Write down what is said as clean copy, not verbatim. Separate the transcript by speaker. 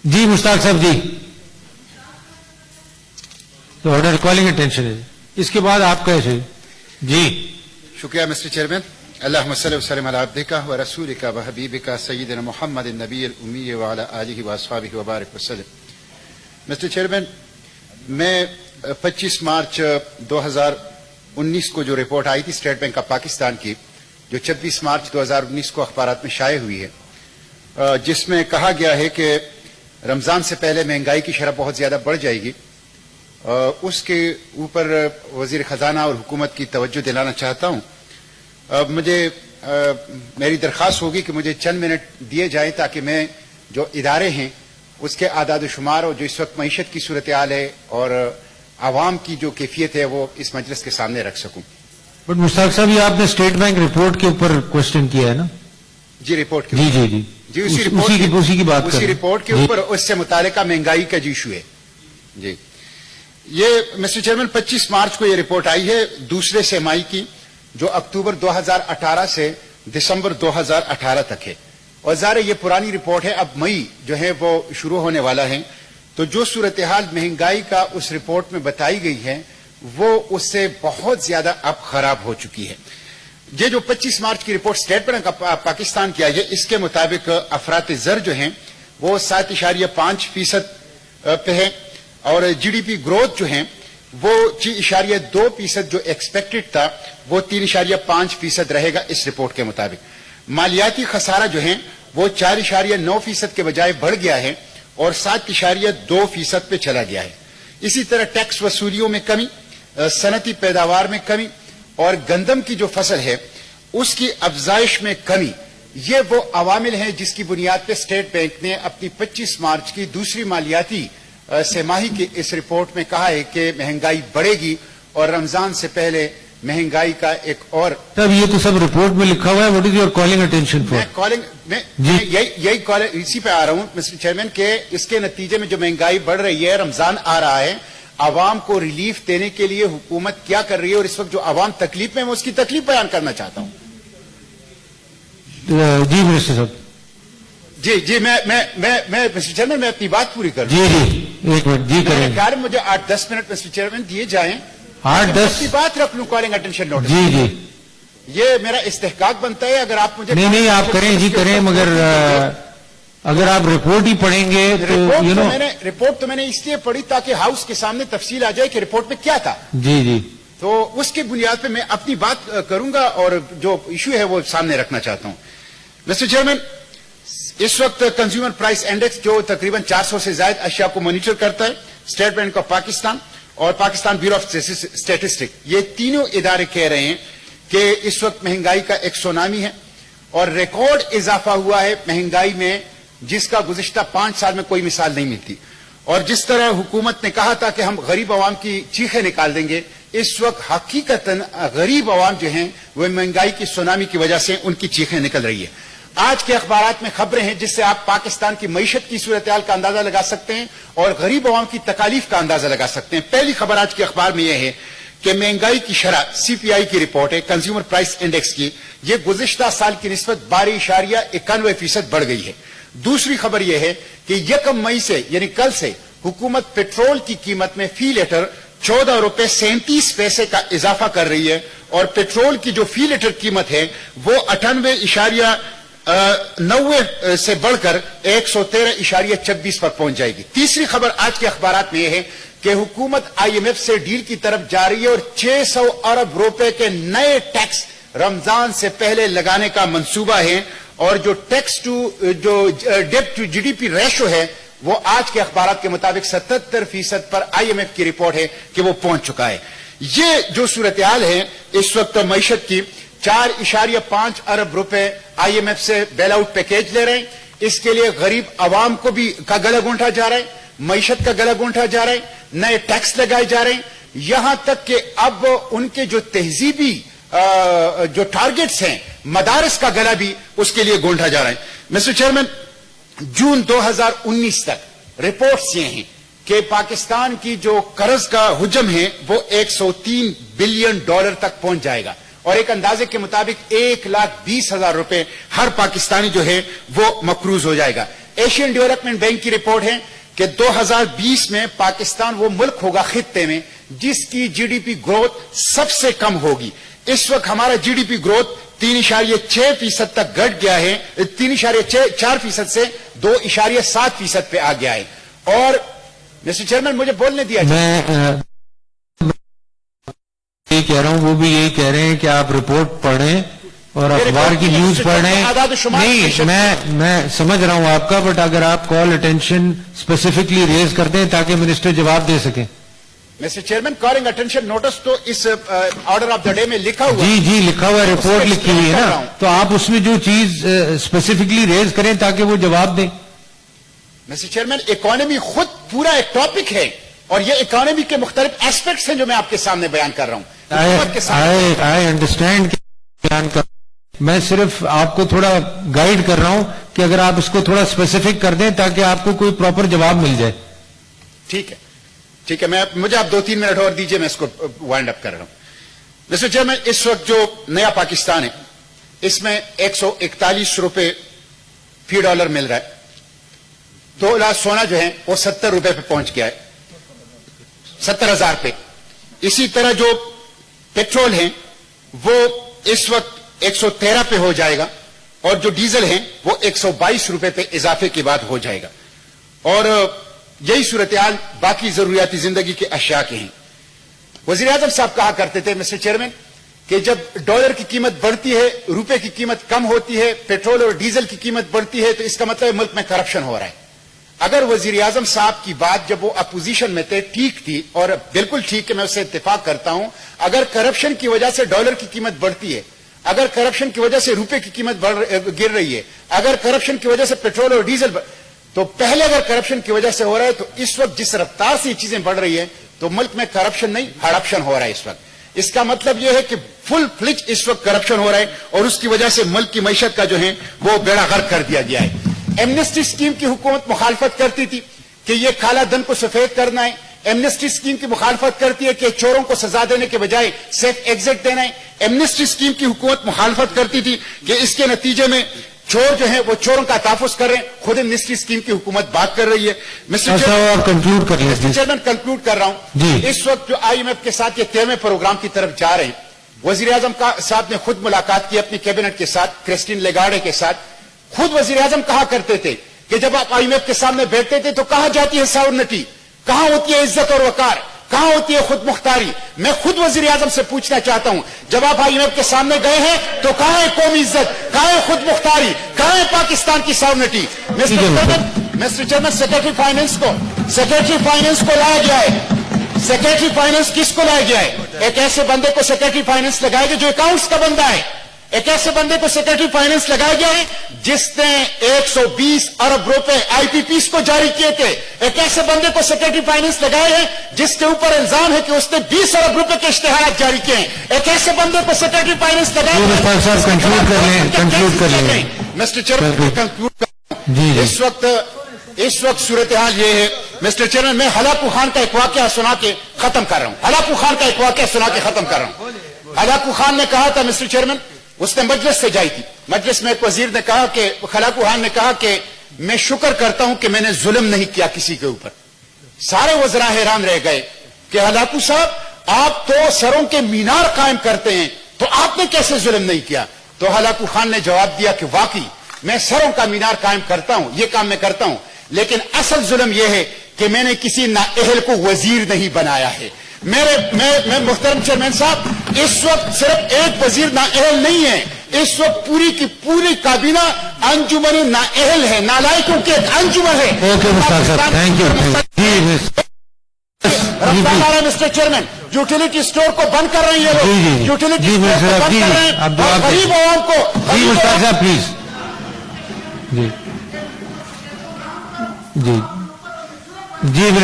Speaker 1: جی مشتاق صاحب جی تو order calling attention ہے. اس کے بعد آپ کیسے جی.
Speaker 2: شکریہ مسٹر چیئرمین. اللہم صلی وسلم علی عبدک و رسولک و حبیبک سیدنا محمد النبی الامی وعلی آلہ و اصحابہ وبارک وسلم. مسٹر چیئرمین، میں 25 مارچ 2019 کو جو رپورٹ آئی تھی اسٹیٹ بینک آف پاکستان کی، جو 26 مارچ 2019 کو اخبارات میں شائع ہوئی ہے، جس میں کہا گیا ہے کہ رمضان سے پہلے مہنگائی کی شرح بہت زیادہ بڑھ جائے گی، اس کے اوپر وزیر خزانہ اور حکومت کی توجہ دلانا چاہتا ہوں. میری درخواست ہوگی کہ مجھے چند منٹ دیے جائیں تاکہ میں جو ادارے ہیں اس کے اعداد و شمار اور جو اس وقت معیشت کی صورتحال ہے اور عوام کی جو کیفیت ہے وہ اس مجلس کے سامنے رکھ سکوں.
Speaker 1: بٹ مشتاق صاحب یہ آپ نے اسٹیٹ بینک رپورٹ کے اوپر کوشچن کیا ہے نا؟
Speaker 2: جی رپورٹ
Speaker 1: جی جی جی
Speaker 2: جی
Speaker 1: اسی کی بات
Speaker 2: اسی رپورٹ کے اوپر اس سے متعلقہ مہنگائی کا جو ایشو ہے. جی یہ مسٹر چیئرمین 25 مارچ کو یہ رپورٹ آئی ہے دوسرے سہ کی، جو اکتوبر 2018 سے دسمبر 2018 تک ہے، اور ظاہر یہ پرانی رپورٹ ہے. اب مئی جو ہے وہ شروع ہونے والا ہے، تو جو صورتحال مہنگائی کا اس رپورٹ میں بتائی گئی ہے وہ اس سے بہت زیادہ اب خراب ہو چکی ہے. یہ جو 25 مارچ کی report state bank of Pakistan کی آئی ہے، اس کے مطابق افراط زر جو ہیں وہ 7.5% پہ ہے، اور جی ڈی پی گروتھ جو ہیں وہ 6.2% جو ایکسپیکٹڈ تھا وہ 3.5% رہے گا اس رپورٹ کے مطابق. مالیاتی خسارہ جو ہیں وہ 4.9% کے بجائے بڑھ گیا ہے اور 7.2% پہ چلا گیا ہے. اسی طرح ٹیکس وصولیوں میں کمی، صنعتی پیداوار میں کمی اور گندم کی جو فصل ہے اس کی افزائش میں کمی، یہ وہ عوامل ہیں جس کی بنیاد پہ اسٹیٹ بینک نے اپنی 25 مارچ کی دوسری مالیاتی سہ ماہی کی اس رپورٹ میں کہا ہے کہ مہنگائی بڑھے گی اور رمضان سے پہلے مہنگائی کا ایک اور.
Speaker 1: تب یہ تو سب رپورٹ میں لکھا ہوا ہے. What is your calling attention for?
Speaker 2: یہی اسی پہ آ رہا ہوں مسٹر چیئرمین کہ اس کے نتیجے میں جو مہنگائی بڑھ رہی ہے، رمضان آ رہا ہے، عوام کو ریلیف دینے کے لیے حکومت کیا کر رہی ہے، اور اس وقت جو عوام تکلیف میں اس کی تکلیف بیان کرنا چاہتا ہوں.
Speaker 1: جی منسٹر صاحب.
Speaker 2: جی میں مسٹر چیئرمین میں اپنی بات پوری کر
Speaker 1: جی ایک منٹ جی کریں.
Speaker 2: خیال ہے مجھے 8-10 منٹ مسٹر چیئرمین دیے جائیں،
Speaker 1: 8-10
Speaker 2: کی بات رکھ لوں. کالنگ اٹینشن نوٹس
Speaker 1: جی
Speaker 2: یہ میرا استحقاق بنتا ہے. اگر آپ مجھے
Speaker 1: نہیں آپ کریں جی کریں، مگر اگر آپ رپورٹ ہی پڑھیں گے تو
Speaker 2: رپورٹ تو میں نے اس لیے پڑھی تاکہ ہاؤس کے سامنے تفصیل آ جائے کہ رپورٹ میں کیا تھا.
Speaker 1: جی
Speaker 2: تو اس کی بنیاد پہ میں اپنی بات کروں گا اور جو ایشو ہے وہ سامنے رکھنا چاہتا ہوں. مسٹر چیئرمین، اس وقت کنزیومر پرائس انڈیکس جو تقریباً 400 سے زائد اشیاء کو مانیٹر کرتا ہے، اسٹیٹ بینک آف پاکستان اور پاکستان بیورو آف اسٹیٹسٹک، یہ تینوں ادارے کہہ رہے ہیں کہ اس وقت مہنگائی کا ایک سونامی ہے اور ریکارڈ اضافہ ہوا ہے مہنگائی میں جس کا گزشتہ 5 سال میں کوئی مثال نہیں ملتی. اور جس طرح حکومت نے کہا تھا کہ ہم غریب عوام کی چیخیں نکال دیں گے، اس وقت حقیقتاً غریب عوام جو ہیں وہ مہنگائی کی سونامی کی وجہ سے ان کی چیخیں نکل رہی ہے. آج کے اخبارات میں خبریں ہیں جس سے آپ پاکستان کی معیشت کی صورتحال کا اندازہ لگا سکتے ہیں اور غریب عوام کی تکالیف کا اندازہ لگا سکتے ہیں. پہلی خبر آج کے اخبار میں یہ ہے کہ مہنگائی کی شرح CPI کی رپورٹ ہے کنزیومر پرائس انڈیکس کی، یہ گزشتہ سال کی نسبت 12.91% بڑھ گئی ہے. دوسری خبر یہ ہے کہ 1 مئی سے یعنی کل سے حکومت پیٹرول کی قیمت میں فی لیٹر 14 روپے 37 پیسے کا اضافہ کر رہی ہے اور پیٹرول کی جو فی لیٹر قیمت ہے وہ 98.90 سے بڑھ کر 113.26 پر پہنچ جائے گی. تیسری خبر آج کے اخبارات میں یہ ہے کہ حکومت IMF سے ڈیل کی طرف جا رہی ہے اور 600 ارب روپے کے نئے ٹیکس رمضان سے پہلے لگانے کا منصوبہ ہے، اور جو ٹیکس جو ڈیٹ ٹو جی ڈی پی ریشو ہے وہ آج کے اخبارات کے مطابق 77% پر IMF کی رپورٹ ہے کہ وہ پہنچ چکا ہے. یہ جو صورتحال ہے اس وقت معیشت کی، 4.5 ارب روپے IMF سے بیل آؤٹ پیکیج لے رہے ہیں. اس کے لیے غریب عوام کو بھی کا گلا گونٹا جا رہا ہے، معیشت کا گلا گونٹا جا رہا ہے، نئے ٹیکس لگائے جا رہے ہیں، یہاں تک کہ اب ان کے جو تہذیبی جو ٹارگٹس ہیں مدارس کا گلا بھی اس کے لیے گونٹا جا رہا ہے. مسٹر چیئرمین، جون 2019 تک رپورٹس یہ ہیں کہ پاکستان کی جو قرض کا حجم ہے وہ $103 بلین تک پہنچ جائے گا، اور ایک اندازے کے مطابق 1,20,000 روپے ہر پاکستانی جو ہے وہ مقروض ہو جائے گا. एशियन डेवलपमेंट बैंक की रिपोर्ट है कि 2020 में पाकिस्तान वो मुल्क होगा खित्ते में जिसकी जीडीपी ग्रोथ सबसे कम होगी। इस वक्त हमारा जीडीपी ग्रोथ 3.6% तक घट गया है, 3.4% से 2.7% पे आ गया है। और मिस्टर चेयरमैन मुझे बोलने दिया
Speaker 1: मैं ये कह रहा हूं, वो भी यही कह रहे हैं कि आप रिपोर्ट पढ़ें और अखबार की न्यूज पढ़ें। नहीं, मैं समझ रहा हूं आपका, बट अगर आप कॉल अटेंशन स्पेसिफिकली रेज कर दें ताकि मिनिस्टर जवाब दे सकें।
Speaker 2: Mister chairman, calling attention notice तो इस ऑर्डर ऑफ द डे में लिखा हुआ
Speaker 1: जी जी लिखा हुआ है, रिपोर्ट लिखी हुई है ना, तो आप उसमें जो चीज स्पेसिफिकली रेज करें ताकि वो जवाब दें।
Speaker 2: मिस्टर चेयरमैन, इकोनॉमी खुद पूरा एक टॉपिक है और ये इकोनॉमी के मुख्तलिफ एस्पेक्ट्स हैं जो मैं आपके सामने बयान कर रहा हूं।
Speaker 1: आई अंडरस्टैंड बयान कर, मैं सिर्फ आपको थोड़ा गाइड कर रहा हूं कि अगर आप इसको थोड़ा स्पेसिफिक कर दें ताकि आपको कोई प्रॉपर जवाब मिल जाए।
Speaker 2: ठीक है, ठीक है, मुझे आप 2-3 मिनट और दीजिए, मैं इसको वाइंड अप कर रहा हूं। मिस्टर चेयरमैन, इस वक्त जो नया पाकिस्तान है इसमें 141 रुपए फी डॉलर मिल रहा है। 2 लाख सोना जो है वो 70 रुपए पे पहुंच गया है, 70,000 पे। इसी तरह जो पेट्रोल है वो इस वक्त 113 पे हो जाएगा और जो डीजल है वो 122 रुपए पे इजाफे के बाद हो जाएगा। और यही सूरत-ए-हाल बाकी जरूरियाती जिंदगी के अशिया के हैं। वजीर आजम साहब कहा करते थे मिस्टर चेयरमैन कि जब डॉलर की कीमत बढ़ती है, रुपए की कीमत कम होती है, पेट्रोल और डीजल की कीमत बढ़ती है, तो इसका मतलब मुल्क में करप्शन हो रहा है। अगर वजीर आजम साहब की बात जब वो अपोजिशन में थे ठीक थी, और बिल्कुल ठीक है, मैं उससे इत्तेफाक करता हूं, अगर करप्शन की वजह से डॉलर की कीमत बढ़ती है, अगर करप्शन की वजह से रुपए की कीमत गिर रही है, अगर करप्शन की वजह से पेट्रोल और डीजल तो पहले अगर करप्शन की वजह से हो रहा है तो इस वक्त जिस रफ्तार से ये चीजें बढ़ रही है तो मुल्क में करप्शन नहीं हड़प्शन हो रहा है इस वक्त। इसका मतलब यह है कि फुल फ्लिज इस वक्त करप्शन हो रहा है और उसकी वजह से मुल्क की मईशत का जो है वो बेड़ा गर्क कर दिया गया है। एमनेस्टी स्कीम की हुकूमत मुखालफत करती थी कि यह काला धन को सफेद करना है। एमनेस्टी स्कीम की मुखालफत करती है कि चोरों को सजा देने के बजाय सेफ एग्जिट देना है। एमनेस्टी स्कीम की हुकूमत मुखालफत करती थी कि इसके नतीजे में चोर जो है वो चोरों का तहफ़्फ़ुज़ कर रहे हैं। खुद एमनेस्टी स्कीम की हुकूमत बात कर रही है। मिस्टर चेयरमैन, कंक्लूड कर रहा हूं। इस वक्त जो IMF के साथ ये 13वें प्रोग्राम की तरफ जा रहे हैं, वजीर आजम साहब ने खुद मुलाकात की अपनी कैबिनेट के साथ, क्रिस्टीन लेगार्डे के साथ। खुद वजीर आजम कहा करते थे कि जब आप IMF के सामने बैठते थे तो कहां जाती है सॉवरेनिटी, कहां होती है इज्जत और वकार, कहां होती है खुद मुख्तारी। मैं खुद वजीर आजम से पूछना चाहता हूं, जब आप IMF के सामने गए हैं तो कहां है कौमी इज्जत, कहां है खुद मुख्तारी, कहां है पाकिस्तान की sovereignty. Mister chairman, secretary finance को लाया गया है। सेक्रेटरी फाइनेंस किसको लाया गया है? एक ऐसे बंदे को सेक्रेटरी फाइनेंस लगाया गया जो अकाउंट्स का बंदा है। एक ऐसे बंदे को सेक्रेटरी फाइनेंस लगाया गया है जिसने 120 अरब रुपए IPPs को जारी किए थे। एक ऐसे बंदे को सेक्रेटरी फाइनेंस लगाए हैं जिसके ऊपर इल्जाम है कि उसने 20 अरब रुपए के इश्तेहारात जारी किए हैं। एक ऐसे बंदे को सेक्रेटरी फाइनेंस लगाया है।
Speaker 1: कंक्लूड कर लें
Speaker 2: मिस्टर चेयरमैन, कंक्लूड। इस वक्त सूरत हाल ये है मिस्टर चेयरमैन, मैं हलाकू खान का एक वाकया सुना के खत्म कर रहा हूं। हलाकू खान का एक वाकया सुना के खत्म कर रहा हूं। हलाकू खान ने कहा था मिस्टर चेयरमैन, उसने मजलिस से जाई थी, मजलिस में एक वजीर ने कहा कि हलाकू खान ने कहा कि मैं शुक्र करता हूं कि मैंने जुल्म नहीं किया किसी के ऊपर। सारे वज़रा हैरान रह गए कि हलाकू साहब आप तो सरों के मीनार कायम करते हैं, तो आपने कैसे जुल्म नहीं किया? तो हलाकू खान ने जवाब दिया कि वाकई मैं सरों का मीनार कायम करता हूं, यह काम मैं करता हूं, लेकिन असल जुल्म यह है कि मैंने किसी नाअहल को वजीर नहीं बनाया है। मैं मुहतरम चेयरमैन साहब, इस वक्त सिर्फ एक वजीर नाअहल नहीं है, इस वक्त पूरी की पूरी काबीना अंजुमन नाअहल है, नालायकों की एक अंजुमन है।
Speaker 1: Thank you.
Speaker 2: Mister chairman, utility store को बंद कर रहे हैं ये लोग, यूटिलिटी स्टोर को बंद कर रहे हैं और गरीब आवाम को।
Speaker 1: प्लीज जी जी जी।